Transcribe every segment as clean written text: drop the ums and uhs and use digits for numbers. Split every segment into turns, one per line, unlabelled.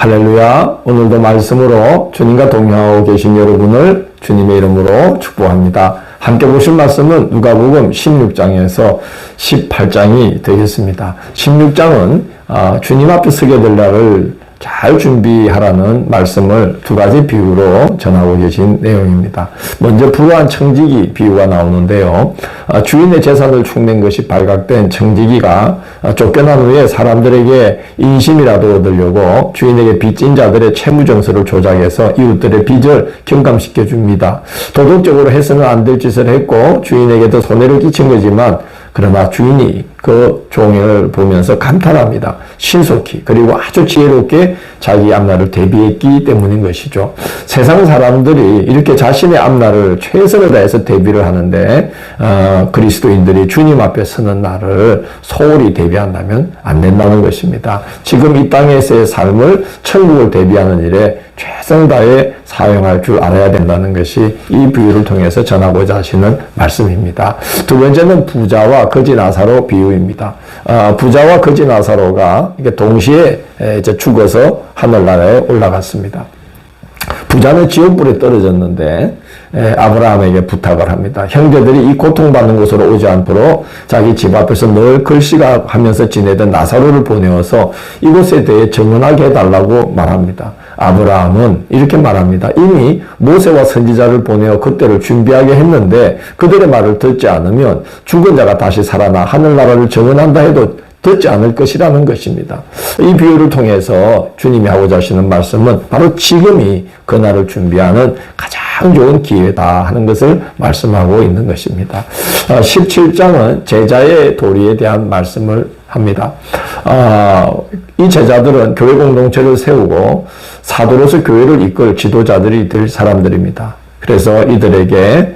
할렐루야. 오늘도 말씀으로 주님과 동행하고 계신 여러분을 주님의 이름으로 축복합니다. 함께 보실 말씀은 누가복음 16장에서 18장이 되겠습니다. 16장은 주님 앞에 서게 될 날을 잘 준비하라는 말씀을 두 가지 비유로 전하고 계신 내용입니다. 먼저 부유한 청지기 비유가 나오는데요. 주인의 재산을 축낸 것이 발각된 청지기가 쫓겨난 후에 사람들에게 인심이라도 얻으려고 주인에게 빚진 자들의 채무정서를 조작해서 이웃들의 빚을 경감시켜 줍니다. 도덕적으로 해서는 안 될 짓을 했고 주인에게도 손해를 끼친 거지만 그러나 주인이 그 종을 보면서 감탄합니다. 신속히 그리고 아주 지혜롭게 자기 앞날을 대비했기 때문인 것이죠. 세상 사람들이 이렇게 자신의 앞날을 최선을 다해서 대비를 하는데 그리스도인들이 주님 앞에 서는 날을 소홀히 대비한다면 안 된다는 것입니다. 지금 이 땅에서의 삶을 천국을 대비하는 일에 최선을 다해 사용할 줄 알아야 된다는 것이 이 비유를 통해서 전하고자 하시는 말씀입니다. 두 번째는 부자와 거지 나사로 비유입니다. 부자와 거지 나사로가 동시에 이제 죽어서 하늘나라에 올라갔습니다. 부자는 지옥불에 떨어졌는데 아브라함에게 부탁을 합니다. 형제들이 이 고통받는 곳으로 오지 않도록 자기 집 앞에서 늘 글씨가하면서 지내던 나사로를 보내어서 이곳에 대해 정언하게 해달라고 말합니다. 아브라함은 이렇게 말합니다. 이미 모세와 선지자를 보내어 그때를 준비하게 했는데 그들의 말을 듣지 않으면 죽은 자가 다시 살아나 하늘나라를 정언한다 해도 듣지 않을 것이라는 것입니다. 이 비유를 통해서 주님이 하고자 하시는 말씀은 바로 지금이 그날을 준비하는 가장 좋은 기회다 하는 것을 말씀하고 있는 것입니다. 17장은 제자의 도리에 대한 말씀을 합니다. 이 제자들은 교회 공동체를 세우고 사도로서 교회를 이끌 지도자들이 될 사람들입니다. 그래서 이들에게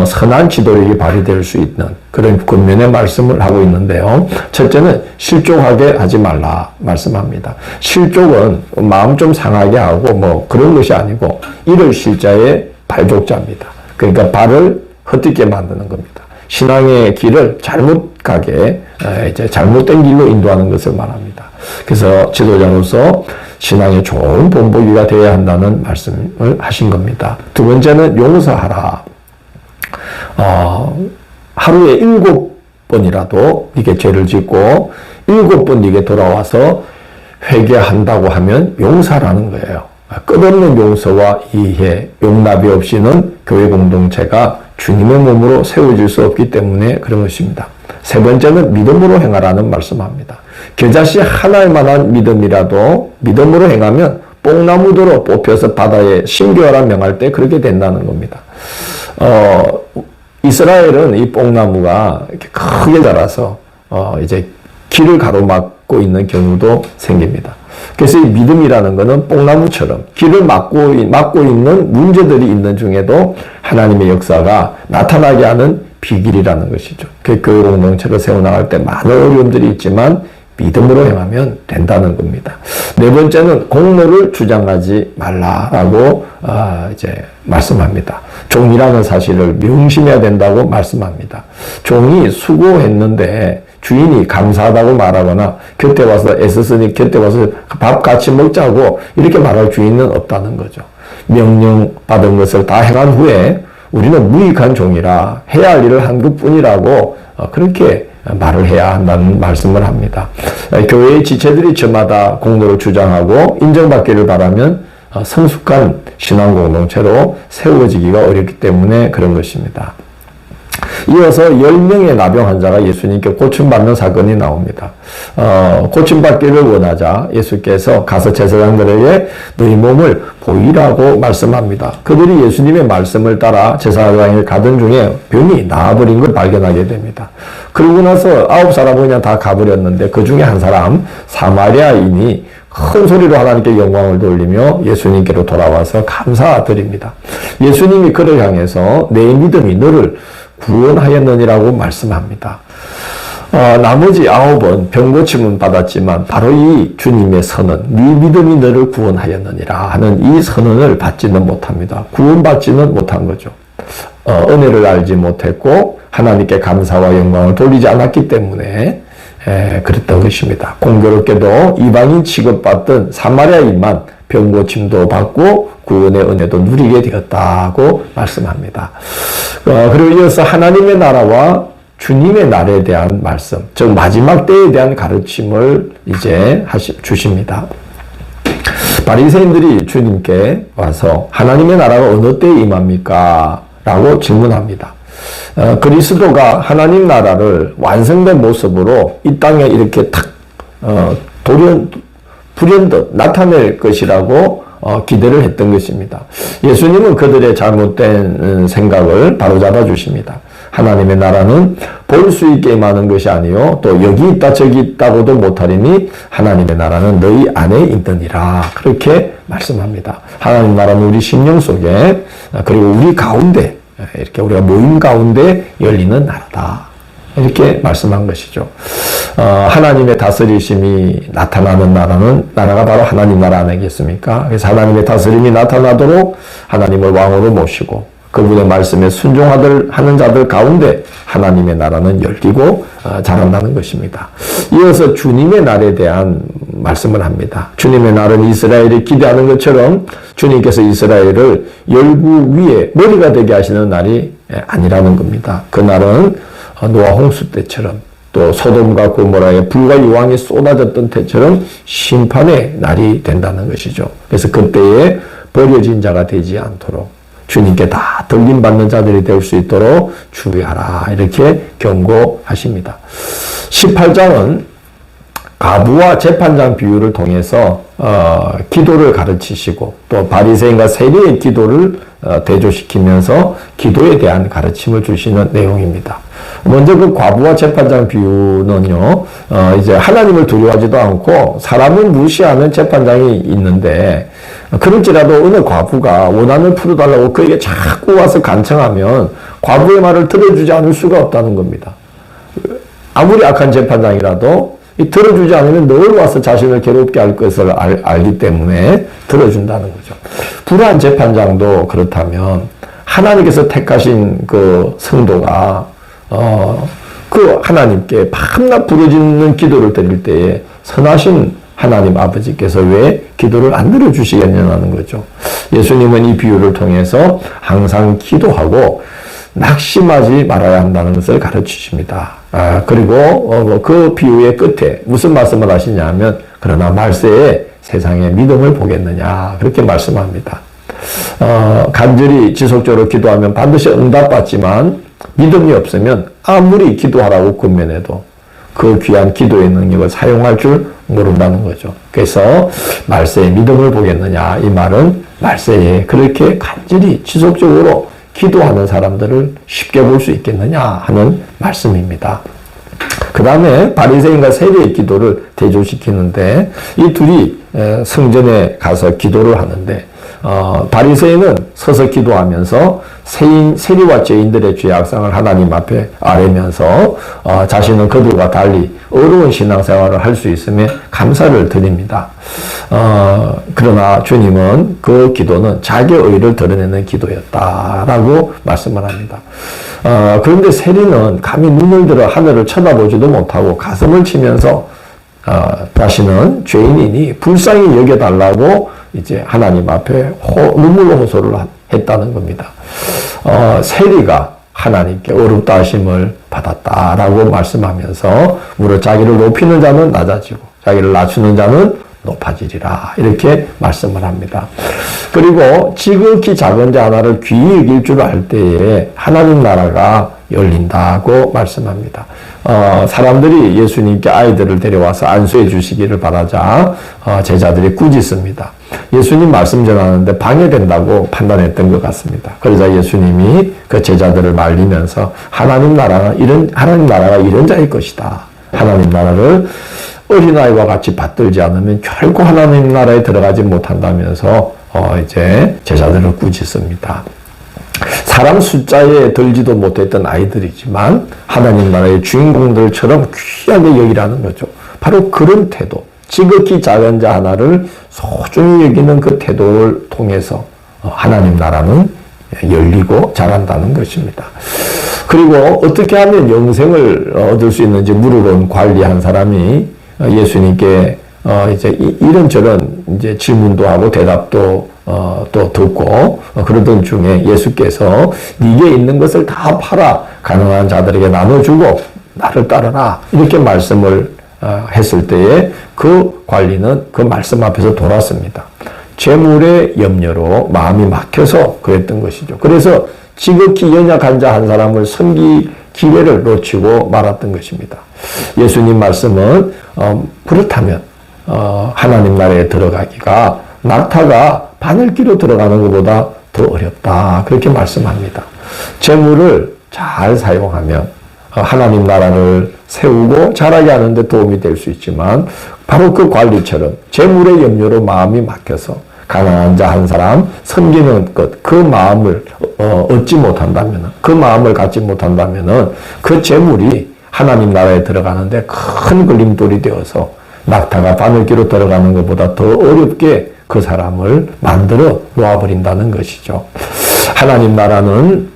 선한 지도력이 발휘될 수 있는 그런 권면의 말씀을 하고 있는데요. 첫째는 실족하게 하지 말라 말씀합니다. 실족은 마음 좀 상하게 하고 그런 것이 아니고 이를 실자의 발족자입니다. 그러니까 발을 헛디게 만드는 겁니다. 신앙의 길을 잘못 가게 이제 잘못된 길로 인도하는 것을 말합니다. 그래서 지도자로서 신앙의 좋은 본보기가 되어야 한다는 말씀을 하신 겁니다. 두 번째는 용서하라. 하루에 7번이라도 이게 죄를 짓고 7번 네게 돌아와서 회개한다고 하면 용서라는 거예요. 끝없는 용서와 이해, 용납이 없이는 교회 공동체가 주님의 몸으로 세워질 수 없기 때문에 그런 것입니다. 세 번째는 믿음으로 행하라는 말씀합니다. 겨자씨 하나일 만한 믿음이라도 믿음으로 행하면 뽕나무도로 뽑혀서 바다에 신교하라 명할 때 그렇게 된다는 겁니다. 이스라엘은 이 뽕나무가 이렇게 크게 자라서 이제 길을 가로막고 있는 경우도 생깁니다. 그래서 이 믿음이라는 것은 뽕나무처럼 길을 막고 있는 문제들이 있는 중에도 하나님의 역사가 나타나게 하는 비길이라는 것이죠. 그 교회 공동체를 세워나갈 때 많은 어려움들이 있지만 믿음으로 행하면 된다는 겁니다. 네 번째는 공로를 주장하지 말라라고 이제 말씀합니다. 종이라는 사실을 명심해야 된다고 말씀합니다. 종이 수고했는데 주인이 감사하다고 말하거나 곁에 와서 애쓰으니 곁에 와서 밥 같이 먹자고 이렇게 말할 주인은 없다는 거죠. 명령받은 것을 다 행한 후에 우리는 무익한 종이라 해야 할 일을 한 것뿐이라고 그렇게 말을 해야 한다는 말씀을 합니다. 교회의 지체들이 저마다 공로를 주장하고 인정받기를 바라면 성숙한 신앙 공동체로 세워지기가 어렵기 때문에 그런 것입니다. 이어서 10명의 나병 환자가 예수님께 고침받는 사건이 나옵니다. 고침받기를 원하자 예수께서 가서 제사장들에게 너희 몸을 보이라고 말씀합니다. 그들이 예수님의 말씀을 따라 제사장에 가던 중에 병이 나아버린 걸 발견하게 됩니다. 그러고 나서 9사람은 그냥 다 가버렸는데 그 중에 한 사람 사마리아인이 큰 소리로 하나님께 영광을 돌리며 예수님께로 돌아와서 감사드립니다. 예수님이 그를 향해서 내 믿음이 너를 구원하였느니라고 말씀합니다. 나머지 9은 병고침은 받았지만 바로 이 주님의 선언, 네 믿음이 너를 구원하였느니라 하는 이 선언을 받지는 못합니다. 구원받지는 못한 거죠. 은혜를 알지 못했고 하나님께 감사와 영광을 돌리지 않았기 때문에 그랬던 것입니다. 공교롭게도 이방인 취급받던 사마리아인만 병고침도 받고 구원의 은혜도 누리게 되었다고 말씀합니다. 그리고 이어서 하나님의 나라와 주님의 날에 대한 말씀, 즉 마지막 때에 대한 가르침을 이제 주십니다. 바리새인들이 주님께 와서 하나님의 나라가 어느 때에 임합니까? 라고 질문합니다. 그리스도가 하나님 나라를 완성된 모습으로 이 땅에 이렇게 탁 불현듯 나타낼 것이라고 기대를 했던 것입니다. 예수님은 그들의 잘못된 생각을 바로잡아 주십니다. 하나님의 나라는 볼 수 있게 임하는 것이 아니요 또 여기 있다 저기 있다고도 못하리니 하나님의 나라는 너희 안에 있느니라. 그렇게 말씀합니다. 하나님 나라는 우리 심령 속에 그리고 우리 가운데 이렇게 우리가 모임 가운데 열리는 나라다. 이렇게 말씀한 것이죠. 하나님의 다스리심이 나타나는 나라가 바로 하나님 나라 아니겠습니까? 그래서 하나님의 다스림이 나타나도록 하나님을 왕으로 모시고 그분의 말씀에 순종하는 자들 가운데 하나님의 나라는 열리고 자란다는 것입니다. 이어서 주님의 날에 대한 말씀을 합니다. 주님의 날은 이스라엘이 기대하는 것처럼 주님께서 이스라엘을 열구 위에 머리가 되게 하시는 날이 아니라는 겁니다. 그 날은 노아 홍수 때처럼 또 소돔과 고모라에 불과 유황이 쏟아졌던 때처럼 심판의 날이 된다는 것이죠. 그래서 그때에 버려진 자가 되지 않도록 주님께 다 들림받는 자들이 될 수 있도록 주의하라. 이렇게 경고하십니다. 18장은 가부와 재판장 비유를 통해서 기도를 가르치시고 또 바리새인과 세리의 기도를 대조시키면서 기도에 대한 가르침을 주시는 내용입니다. 먼저 그 과부와 재판장 비유는요, 이제 하나님을 두려워하지도 않고 사람을 무시하는 재판장이 있는데 그럴지라도 어느 과부가 원한을 풀어달라고 그에게 자꾸 와서 간청하면 과부의 말을 들어주지 않을 수가 없다는 겁니다. 아무리 악한 재판장이라도 들어주지 않으면 늘 와서 자신을 괴롭게 할 것을 알기 때문에 들어준다는 거죠. 불의한 재판장도 그렇다면 하나님께서 택하신 그 성도가 그 하나님께 밤낮 부르짖는 기도를 드릴 때에 선하신 하나님 아버지께서 왜 기도를 안 들어주시겠냐는 거죠. 예수님은 이 비유를 통해서 항상 기도하고 낙심하지 말아야 한다는 것을 가르치십니다. 그리고 그 비유의 끝에 무슨 말씀을 하시냐면 그러나 말세에 세상에 믿음을 보겠느냐 그렇게 말씀합니다. 간절히 지속적으로 기도하면 반드시 응답받지만 믿음이 없으면 아무리 기도하라고 권면해도 그 귀한 기도의 능력을 사용할 줄 모른다는 거죠. 그래서 말세에 믿음을 보겠느냐 이 말은 말세에 그렇게 간절히 지속적으로 기도하는 사람들을 쉽게 볼 수 있겠느냐 하는 말씀입니다. 그 다음에 바리새인과 세리의 기도를 대조시키는데 이 둘이 성전에 가서 기도를 하는데 바리새인은 서서 기도하면서 세리와 죄인들의 죄악상을 하나님 앞에 아뢰면서 자신은 그들과 달리 어려운 신앙생활을 할 수 있음에 감사를 드립니다. 그러나 주님은 그 기도는 자기의 의를 드러내는 기도였다라고 말씀을 합니다. 그런데 세리는 감히 눈을 들어 하늘을 쳐다보지도 못하고 가슴을 치면서 자신은 죄인이니 불쌍히 여겨달라고 이제 하나님 앞에 눈물로 호소를 했다는 겁니다. 세리가 하나님께 어렵다 하심을 받았다라고 말씀하면서 무릇 자기를 높이는 자는 낮아지고 자기를 낮추는 자는 높아지리라 이렇게 말씀을 합니다. 그리고 지극히 작은 자 하나를 귀히 여길 줄 알 때에 하나님 나라가 열린다고 말씀합니다. 사람들이 예수님께 아이들을 데려와서 안수해 주시기를 바라자 제자들이 꾸짖습니다. 예수님 말씀 전하는데 방해된다고 판단했던 것 같습니다. 그러자 예수님이 그 제자들을 말리면서 하나님 나라가 이런 자일 것이다. 하나님 나라를 어린아이와 같이 받들지 않으면 결코 하나님 나라에 들어가지 못한다면서 이제 제자들을 꾸짖습니다. 사람 숫자에 들지도 못했던 아이들이지만 하나님 나라의 주인공들처럼 귀하게 여기라는 거죠. 바로 그런 태도, 지극히 작은 자 하나를 소중히 여기는 그 태도를 통해서 하나님 나라는 열리고 자란다는 것입니다. 그리고 어떻게 하면 영생을 얻을 수 있는지 물어본 관리한 사람이 예수님께 이제 이런저런 이제 질문도 하고 대답도 또 듣고 그러던 중에 예수께서 네게 있는 것을 다 팔아 가난한 자들에게 나눠주고 나를 따르라 이렇게 말씀을 했을 때에 그 관리는 그 말씀 앞에서 돌았습니다. 재물의 염려로 마음이 막혀서 그랬던 것이죠. 그래서 지극히 연약한 자 한 사람을 섬길 기회를 놓치고 말았던 것입니다. 예수님 말씀은 그렇다면 하나님 나라에 들어가기가 낙타가 바늘기로 들어가는 것보다 더 어렵다. 그렇게 말씀합니다. 재물을 잘 사용하면 하나님 나라를 세우고 자라게 하는 데 도움이 될 수 있지만 바로 그 관리처럼 재물의 염려로 마음이 막혀서 가난한 자 한 사람 섬기는 것, 그 마음을 얻지 못한다면, 그 마음을 갖지 못한다면 그 재물이 하나님 나라에 들어가는데 큰 걸림돌이 되어서 낙타가 바늘기로 들어가는 것보다 더 어렵게 그 사람을 만들어 놓아버린다는 것이죠. 하나님 나라는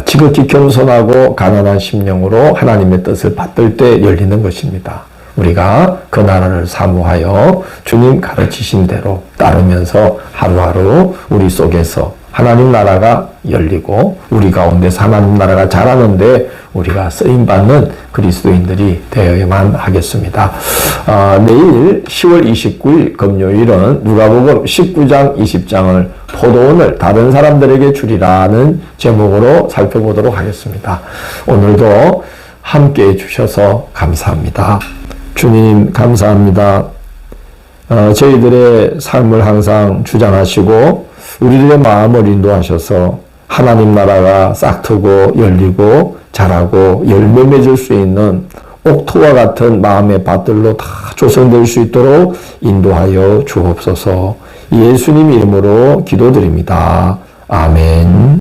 지극히 겸손하고 가난한 심령으로 하나님의 뜻을 받들 때 열리는 것입니다. 우리가 그 나라를 사모하여 주님 가르치신 대로 따르면서 하루하루 우리 속에서 하나님 나라가 열리고 우리 가운데서 하나님 나라가 자라는데 우리가 쓰임받는 그리스도인들이 되어야만 하겠습니다. 내일 10월 29일 금요일은 누가복음 19장 20장을 포도원을 다른 사람들에게 주리라는 제목으로 살펴보도록 하겠습니다. 오늘도 함께해 주셔서 감사합니다. 주님 감사합니다. 저희들의 삶을 항상 주장하시고 우리들의 마음을 인도하셔서 하나님 나라가 싹트고 열리고 자라고 열매 맺을 수 있는 옥토와 같은 마음의 밭들로 다 조성될 수 있도록 인도하여 주옵소서. 예수님 이름으로 기도드립니다. 아멘.